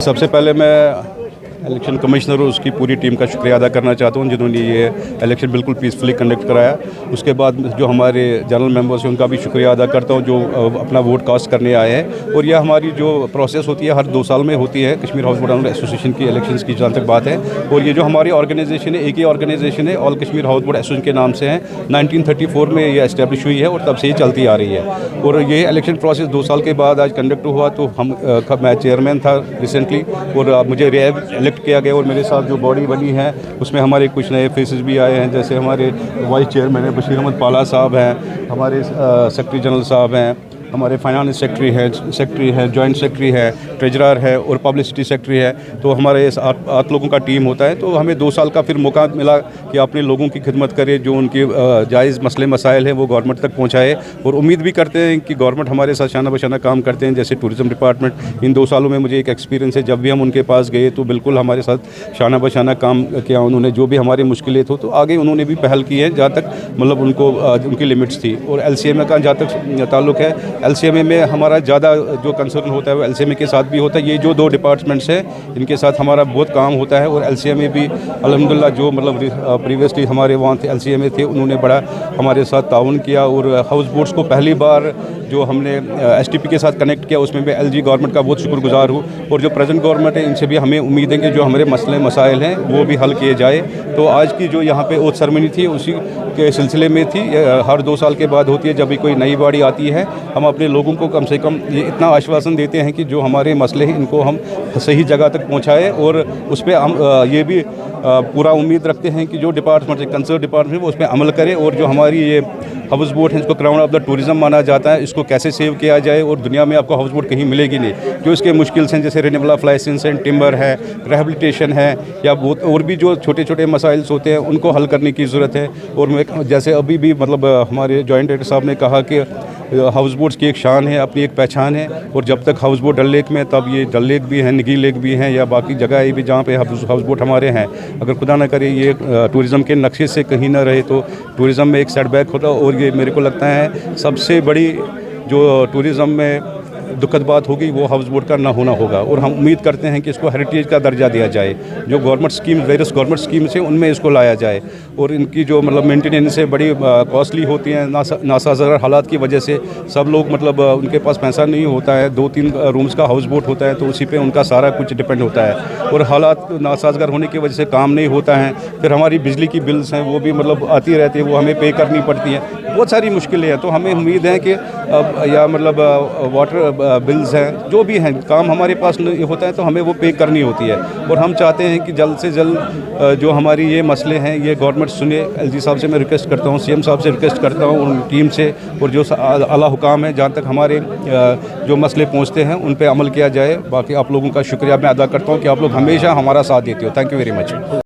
सबसे पहले मैं इलेक्शन कमिश्नर और उसकी पूरी टीम का शुक्रिया अदा करना चाहता हूं जिन्होंने ये इलेक्शन बिल्कुल पीसफुली कंडक्ट कराया। उसके बाद जो हमारे जनरल मेंबर्स हैं उनका भी शुक्रिया अदा करता हूं जो अपना वोट कास्ट करने आए हैं। और यह हमारी जो प्रोसेस होती है हर 2 साल में होती है Kashmir house boat owner association की इलेक्शंस की जहाँ तक बात है। और ये जो हमारी ऑर्गेनाइजेशन है एक ही ऑर्गेनाइजेशन है, all Kashmir house boat association के नाम से है। 1934 में ये एस्टेब्लिश हुई है और तब से ही चलती आ रही है। और ये इलेक्शन प्रोसेस 2 साल के बाद आज कंडक्ट हुआ तो मैं चेयरमैन था रिसेंटली और मुझे इलेक्ट किया गया। और मेरे साथ जो बॉडी बनी है उसमें हमारे कुछ नए फेसेस भी आए हैं, जैसे हमारे वाइस चेयरमैन है बशीर अहमद पाला साहब हैं, हमारे सेक्रेटरी जनरल साहब हैं, हमारे फाइनेंस सेक्रेटरी है, जॉइंट सेक्रेटरी है, ट्रेजरर है और पब्लिसिटी सेक्रेटरी है। तो हमारे 8 लोगों का टीम होता है। तो हमें 2 साल का फिर मौका मिला कि अपने लोगों की खिदमत करें, जो उनके जायज़ मसले मसाइल हैं वो गवर्नमेंट तक पहुँचाए। और उम्मीद भी करते हैं कि गवर्नमेंट हमारे साथ शाना बशाना काम करते हैं। जैसे टूरिज़म डिपार्टमेंट इन 2 सालों में मुझे एक एक्सपीरियंस है, जब भी हम उनके पास गए तो बिल्कुल हमारे साथ शाना बशाना काम किया उन्होंने। जो भी हमारी मुश्किलें थी तो आगे उन्होंने भी पहल की है जहाँ तक मतलब उनको उनकी लिमिट्स थी। और LCMA का जहाँ तक ताल्लुक़ है, LCMA में हमारा ज़्यादा जो कंसर्न होता है वो LCMA के साथ भी होता है। ये जो 2 डिपार्टमेंट्स हैं इनके साथ हमारा बहुत काम होता है। और LCMA भी अल्हम्दुलिल्लाह जो मतलब प्रीवियसली हमारे वहाँ थे LCMA थे, उन्होंने बड़ा हमारे साथ ताउन किया। और हाउस बोट्स को पहली बार जो हमने STP के साथ कनेक्ट किया उसमें मैं LG गवर्नमेंट का बहुत शुक्रगुजार हूँ। और जो प्रेजेंट गवर्नमेंट है इनसे भी हमें उम्मीद है कि जो हमारे मसले मसाइल हैं वो भी हल किए जाए। तो आज की जो यहाँ पे ओथ सेरेमनी थी उसी के सिलसिले में थी। हर 2 साल के बाद होती है, जब भी कोई नई बॉडी आती है हम अपने लोगों को कम से कम ये इतना आश्वासन देते हैं कि जो हमारे मसले हैं इनको हम सही जगह तक पहुँचाएँ। और उस पर हम ये भी पूरा उम्मीद रखते हैं कि जो डिपार्टमेंट कंसर्न डिपार्टमेंट है वो उस पर अमल करे। और जो हमारी ये हाउस बोट है इसको क्राउन ऑफ द टूरिज़्म माना जाता है, इसको कैसे सेव किया जाए। और दुनिया में आपको हाउस बोट कहीं मिलेगी नहीं। जो इसके मुश्किल हैं जैसे रिन्यूएबल ऑफ लाइसेंस है, टिम्बर है, रिहेबिलिटेशन है या बहुत और भी जो छोटे छोटे मसाइल्स होते हैं उनको हल करने की ज़रूरत है। और मैं जैसे अभी भी मतलब हमारे जॉइंट डायरेक्टर साहब ने कहा कि हाउस बोट्स की एक शान है, अपनी एक पहचान है। और जब तक हाउस बोट डल लेक में, तब ये डल लेक भी है, निगी लेक भी हैं या बाकी जगह भी जहाँ पे हाउस बोट हमारे हैं, अगर खुदा ना करे ये टूरिज़म के नक्शे से कहीं ना रहे तो टूरिज़म में एक सेटबैक होता। और ये मेरे को लगता है सबसे बड़ी जो टूरिज़म में दुखद बात होगी वो हाउस बोट का ना होना होगा। और हम उम्मीद करते हैं कि इसको हेरिटेज का दर्जा दिया जाए। जो government scheme various government schemes हैं उनमें इसको लाया जाए। और इनकी जो मतलब मेंटेनेंस है बड़ी कॉस्टली होती हैं, नासाज़र हालात की वजह से सब लोग मतलब उनके पास पैसा नहीं होता है। 2-3 रूम्स का हाउस बोट होता है तो उसी पे उनका सारा कुछ डिपेंड होता है। और हालात नासाज़गर होने की वजह से काम नहीं होता है। फिर हमारी बिजली की बिल्स हैं वो भी मतलब आती रहती है, वो हमें पे करनी पड़ती हैं। बहुत सारी मुश्किलें हैं। तो हमें उम्मीद है कि या मतलब वाटर बिल्स हैं, जो भी हैं काम हमारे पास नहीं होता है तो हमें वो पे करनी होती है। और हम चाहते हैं कि जल्द से जल्द जो हमारी ये मसले हैं ये गवर्नमेंट सुने। LG साहब से मैं रिक्वेस्ट करता हूँ, CM साहब से रिक्वेस्ट करता हूँ, उन टीम से और जो आला हुकाम है जहाँ तक हमारे जो मसले पहुँचते हैं उन पर अमल किया जाए। बाकी आप लोगों का शुक्रिया मैं अदा करता हूँ कि आप लोग हमेशा हमारा साथ देते हो। Thank you very much.